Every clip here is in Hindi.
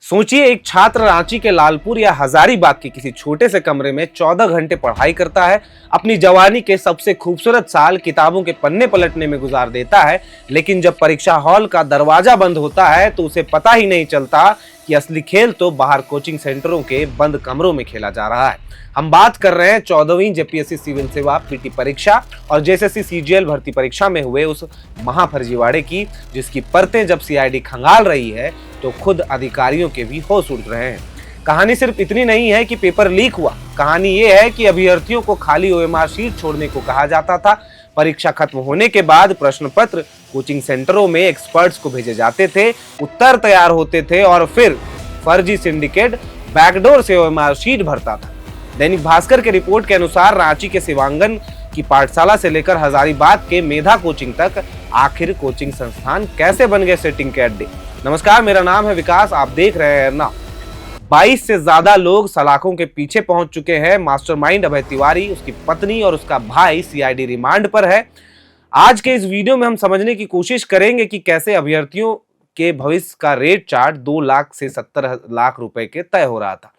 सोचिए, एक छात्र रांची के लालपुर या हजारीबाग के किसी छोटे से कमरे में 14 घंटे पढ़ाई करता है, अपनी जवानी के सबसे खूबसूरत साल किताबों के पन्ने पलटने में गुजार देता है। लेकिन जब परीक्षा हॉल का दरवाजा बंद होता है तो उसे पता ही नहीं चलता कि असली खेल तो बाहर कोचिंग सेंटरों के बंद कमरों में खेला जा रहा है। हम बात कर रहे हैं 14वीं जेपीएससी सिविल सेवा पीटी परीक्षा और जेएसएससी सीजीएल भर्ती परीक्षा में हुए उस महाफर्जीवाड़े की, जिसकी परतें जब सीआईडी खंगाल रही है तो खुद अधिकारियों के भी होश उड़ रहे हैं। कहानी सिर्फ इतनी नहीं है कि पेपर लीक हुआ, कहानी ये है कि अभ्यर्थियों को खाली ओएमआर शीट छोड़ने को कहा जाता था। परीक्षा खत्म होने के बाद प्रश्न पत्र कोचिंग सेंटरों में एक्सपर्ट्स को भेजे जाते थे, उत्तर तैयार होते थे और फिर फर्जी सिंडिकेट बैकडोर से ओएमआर शीट भरता था। दैनिक भास्कर के रिपोर्ट के अनुसार रांची के शिवांगन की पाठशाला से लेकर हजारीबाग के मेधा कोचिंग तक आखिर कोचिंग संस्थान कैसे बन गए सेटिंग के अड्डे। नमस्कार, मेरा नाम है विकास, आप देख रहे हैं अर्ना। 22 से ज्यादा लोग सलाखों के पीछे पहुंच चुके हैं। मास्टरमाइंड अभय तिवारी, उसकी पत्नी और उसका भाई सीआईडी रिमांड पर है। आज के इस वीडियो में हम समझने की कोशिश करेंगे कि कैसे अभ्यर्थियों के भविष्य का रेट चार्ट 2 लाख से 70 लाख रुपए के तय हो रहा था।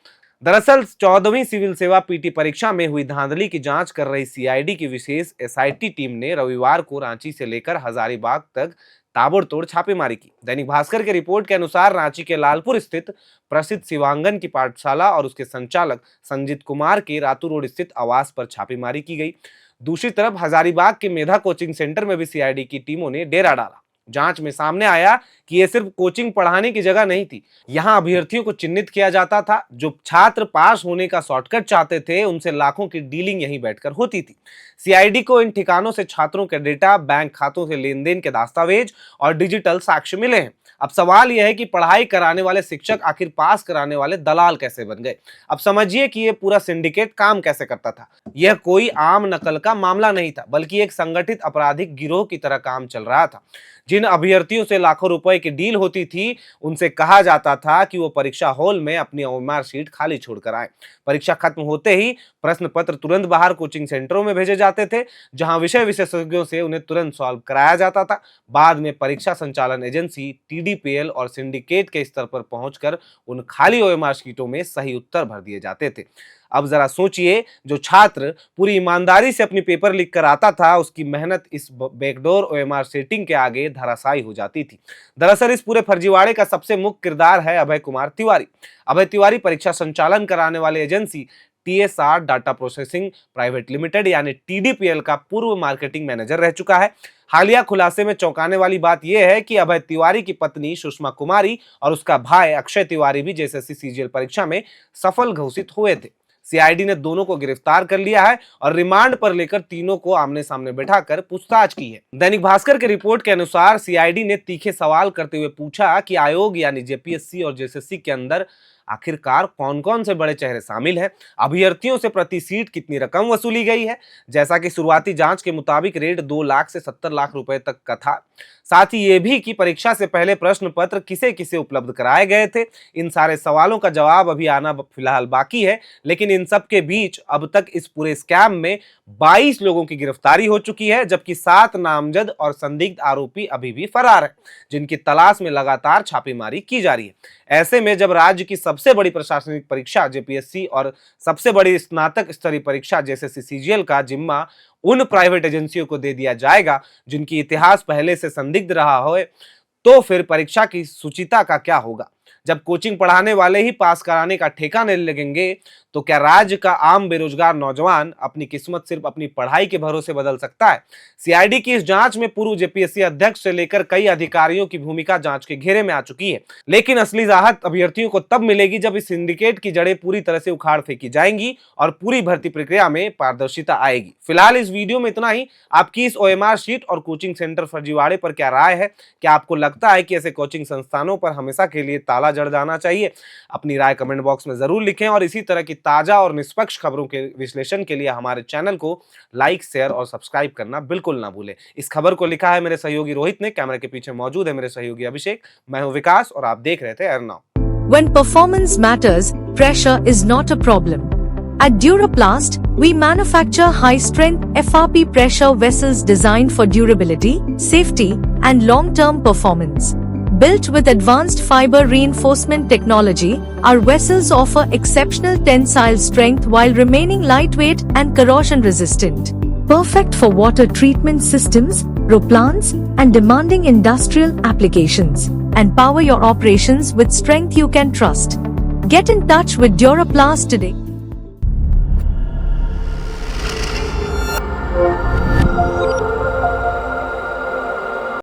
दरअसल 14वीं सिविल सेवा पीटी परीक्षा में हुई धांधली की जांच कर रही सीआईडी की विशेष एसआईटी टीम ने रविवार को रांची से लेकर हजारीबाग तक ताबड़तोड़ छापेमारी की। दैनिक भास्कर के रिपोर्ट के अनुसार रांची के लालपुर स्थित प्रसिद्ध शिवांगन की पाठशाला और उसके संचालक संजीत कुमार के रातू रोड स्थित आवास पर छापेमारी की गई। दूसरी तरफ हजारीबाग के मेधा कोचिंग सेंटर में भी सीआईडी की टीमों ने डेरा डाला। जांच में सामने आया कि यह सिर्फ कोचिंग पढ़ाने की जगह नहीं थी, यहां अभ्यर्थियों को चिन्हित किया जाता था। जो छात्र पास होने का शॉर्टकट चाहते थे उनसे लाखों की डीलिंग यहीं बैठकर होती थी। सीआईडी को इन ठिकानों से छात्रों के डेटा, बैंक खातों से लेन देन के दस्तावेज और डिजिटल साक्ष्य मिले हैं। अब सवाल यह है कि पढ़ाई कराने वाले शिक्षक आखिर पास कराने वाले दलाल कैसे बन गए। अब समझिए कि यह पूरा सिंडिकेट काम कैसे करता था। यह कोई आम नकल का मामला नहीं था, बल्कि एक संगठित आपराधिक गिरोह की तरह काम चल रहा था। जिन अभ्यर्थियों से लाखों रुपए की डील होती थी उनसे कहा जाता था कि वो परीक्षा हॉल में अपनी ओएमआर शीट खाली छोड़कर आए। परीक्षा खत्म होते ही प्रश्न पत्र तुरंत बाहर कोचिंग सेंटरों में भेजे जाते थे, जहां विषय विशेषज्ञों से उन्हें तुरंत सॉल्व कराया जाता था। बाद में परीक्षा संचालन एजेंसी, टीडीपीएल और सिंडिकेट के स्तर पर पहुंचकर उन खाली ओएमआर शीटों में सही उत्तर भर दिए जाते थे। अब जरा सोचिए, जो छात्र पूरी ईमानदारी से अपनी पेपर लिख कर आता था, उसकी मेहनत इस बैकडोर ओएमआर सेटिंग के आगे धराशायी हो जाती थी। दरअसल इस पूरे फर्जीवाड़े का सबसे मुख्य किरदार है अभय कुमार तिवारी। अभय तिवारी परीक्षा संचालन कराने वाले agency TSR data processing private limited यानी टीडीपीएल का पूर्व मार्केटिंग मैनेजर रह चुका है। हालिया खुलासे में चौंकाने वाली बात यह है कि अभय तिवारी की पत्नी सुषमा कुमारी और उसका भाई अक्षय तिवारी भी जेएसएससी सीजीएल परीक्षा में सफल घोषित हुए थे। सीआईडी ने दोनों को गिरफ्तार कर लिया है और रिमांड पर लेकर तीनों को आमने सामने बैठाकर पूछताछ की है। दैनिक भास्कर के रिपोर्ट के अनुसार सीआईडी ने तीखे सवाल करते हुए पूछा कि आयोग यानी जेपीएससी और जेएसएससी के अंदर आखिरकार कौन कौन से बड़े चेहरे शामिल हैं, अभ्यर्थियों से प्रति सीट कितनी रकम वसूली गई है। जैसा कि शुरुआती जांच के मुताबिक रेट 2 लाख से 70 लाख रुपए तक का था। साथ ही ये भी कि परीक्षा से पहले प्रश्न पत्र किसे किसे उपलब्ध कराए गए थे। इन सारे सवालों का जवाब अभी आना फिलहाल बाकी है, लेकिन इन सब के बीच अब तक इस पूरे स्कैम में 22 लोगों की गिरफ्तारी हो चुकी है, जबकि 7 नामजद और संदिग्ध आरोपी अभी भी फरार हैं, जिनकी तलाश में लगातार छापेमारी की जा रही है। ऐसे में जब राज्य की सबसे बड़ी प्रशासनिक परीक्षा जेपीएससी और सबसे बड़ी स्नातक स्तरीय परीक्षा जेएसएससी सीजीएल का जिम्मा उन प्राइवेट एजेंसियों को दे दिया जाएगा जिनकी इतिहास पहले से संदिग्ध रहा हो, तो फिर परीक्षा की शुचिता का क्या होगा। जब कोचिंग पढ़ाने वाले ही पास कराने का ठेका नहीं लगेंगे तो क्या राज्य का आम बेरोजगार नौजवान अपनी किस्मत सिर्फ अपनी पढ़ाई के भरोसे बदल सकता है। सीआईडी की इस जांच में पूर्व जेपीएससी अध्यक्ष से लेकर कई अधिकारियों की भूमिका जांच के घेरे में आ चुकी है, लेकिन असली राहत अभ्यर्थियों को तब मिलेगी जब इस सिंडिकेट की जड़ें पूरी तरह से उखाड़ फेंकी जाएंगी और पूरी भर्ती प्रक्रिया में पारदर्शिता आएगी। फिलहाल इस वीडियो में इतना ही। आपकी इस ओएमआर शीट और कोचिंग सेंटर फर्जीवाड़े पर क्या राय है? क्या आपको लगता है कि ऐसे कोचिंग संस्थानों पर हमेशा के लिए ताला जड़ जाना चाहिए? अपनी राय कमेंट बॉक्स में जरूर लिखें और इसी तरह की ताजा और निष्पक्ष खबरों के विश्लेषण के लिए हमारे चैनल को लाइक, शेयर और सब्सक्राइब करना बिल्कुल ना भूलें। इस खबर को लिखा है मेरे सहयोगी रोहित ने, कैमरे के पीछे मौजूद है मेरे सहयोगी अभिषेक। मैं हूं विकास और आप देख रहे थे अर्ना। When performance matters, pressure is not a problem. At Duraplast, we manufacture high-strength FRP pressure vessels designed for durability, safety, and long-term performance. Built with advanced fiber reinforcement technology, our vessels offer exceptional tensile strength while remaining lightweight and corrosion resistant. Perfect for water treatment systems, roplants, and demanding industrial applications. And power your operations with strength you can trust. Get in touch with Duraplast today.